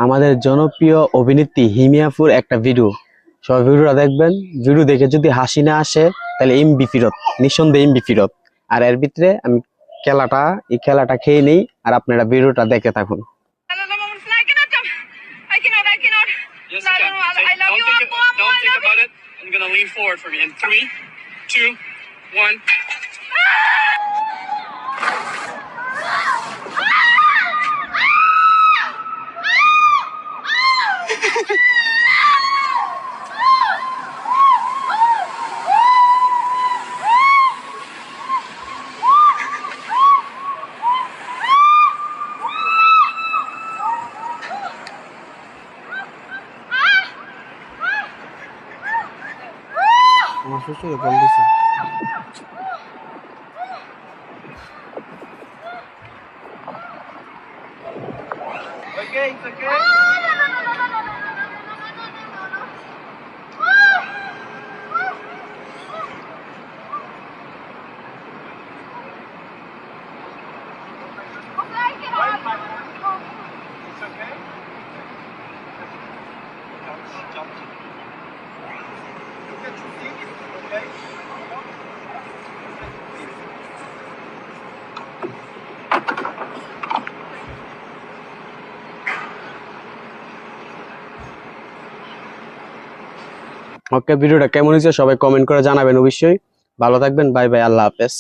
আমাদের জনপ্রিয় অভিনেত্রী হিমিয়াপুর একটা ভিডিও, সবাই ভিডিওটা দেখবেন। ভিডিও দেখে যদি হাসি না আসে তাহলে এমবি ফিরত, নিঃসন্দেহে এমবি ফিরত। আর এর ভিতরে আমি এই খেলাটা খেয়ে নেই, আর আপনারা ভিডিওটা দেখে থাকুন। আমার শ্বশুরে বল দিছে। Okay, it's okay. It's okay. Jump. Look at your feet, okay? ওকে, ভিডিওটা কেমন হয়েছে সবাই কমেন্ট করে জানাবেন অবশ্যই। ভালো থাকবেন, বাই বাই, আল্লাহ হাফেজ।